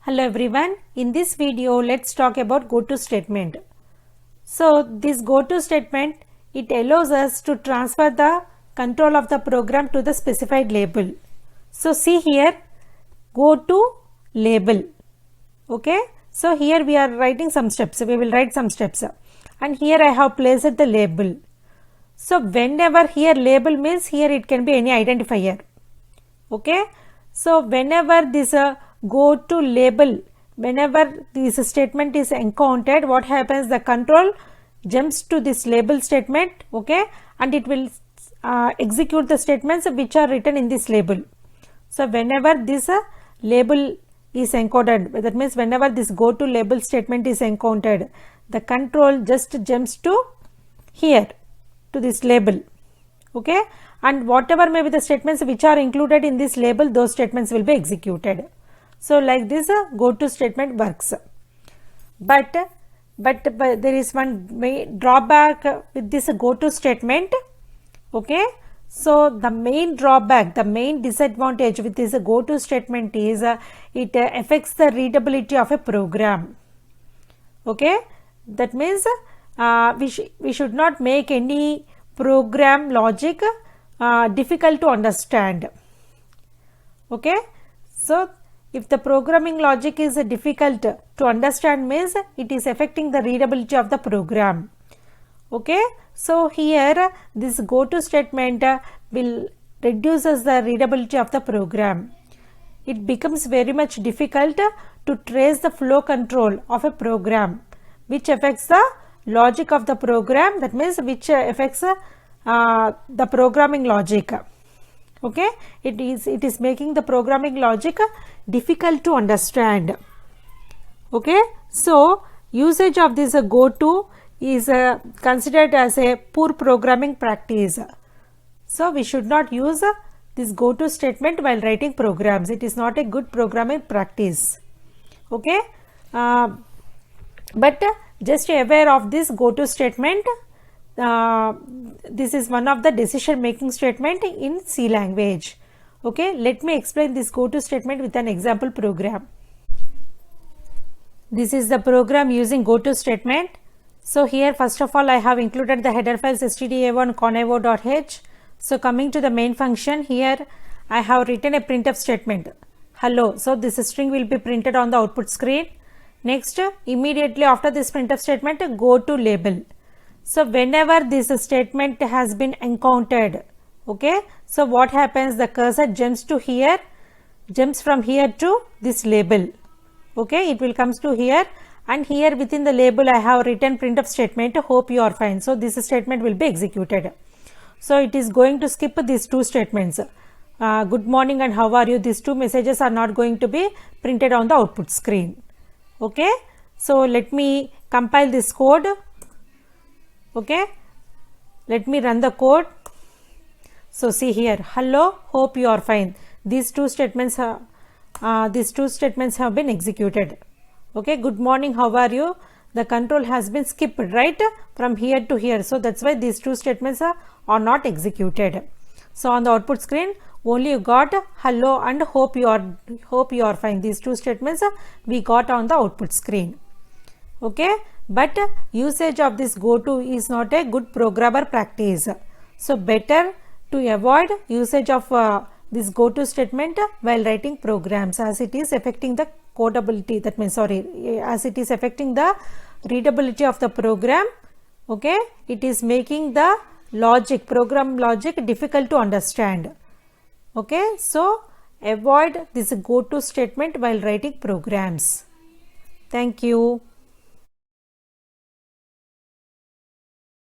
Hello everyone, in this video let's talk about Goto statement. So this Goto statement, it allows us to transfer the control of the program to the specified label. So see here, go to label. Okay, so here we are writing some steps, we will write some steps, and here I have placed the label. So whenever here label means here it can be any identifier. Okay, so whenever this go to label, whenever this statement is encountered, what happens, the control jumps to this label statement, okay, and it will execute the statements which are written in this label. So whenever this label is encoded, that means whenever this go to label statement is encountered, the control just jumps to here, to this label, okay, and whatever may be the statements which are included in this label, those statements will be executed. So like this go to statement works, but there is one main drawback with this go to statement. Okay, so the main drawback, the main disadvantage with this go to statement is it affects the readability of a program. Okay, that means we should not make any program logic difficult to understand. Okay, so if the programming logic is difficult to understand means it is affecting the readability of the program. Okay, so here this go to statement will reduces the readability of the program. It becomes very much difficult to trace the flow control of a program, which affects the logic of the program, that means which affects the programming logic. Okay, it is making the programming logic difficult to understand. Okay, so usage of this go to is considered as a poor programming practice. So we should not use this go to statement while writing programs. It is not a good programming practice. Okay, but just aware of this go to statement. This is one of the decision making statement in C language. Okay, let me explain this go to statement with an example program. This is the program using go to statement. So here first of all I have included the header files stdio1 conio.h. So coming to the main function, here I have written a printf statement, hello. So this string will be printed on the output screen. Next, immediately after this printf statement, go to label. So whenever this statement has been encountered, okay, so what happens, the cursor jumps to here, jumps from here to this label. Okay, it will comes to here, and here within the label I have written printf statement, hope you are fine. So this statement will be executed. So it is going to skip these two statements, good morning and how are you. These two messages are not going to be printed on the output screen. Okay, so let me compile this code. Okay, let me run the code. So see here, hello, hope you are fine. These two statements have been executed. Okay, good morning, how are you. The control has been skipped right from here to here. So that's why these two statements are not executed. So on the output screen only you got hello and hope you are fine. These two statements we got on the output screen. Okay, but usage of this go to is not a good programmer practice. So better to avoid usage of this go to statement while writing programs, as it is affecting the codability, that means as it is affecting the readability of the program. Okay, it is making the program logic difficult to understand. Okay, so avoid this go to statement while writing programs. Thank you.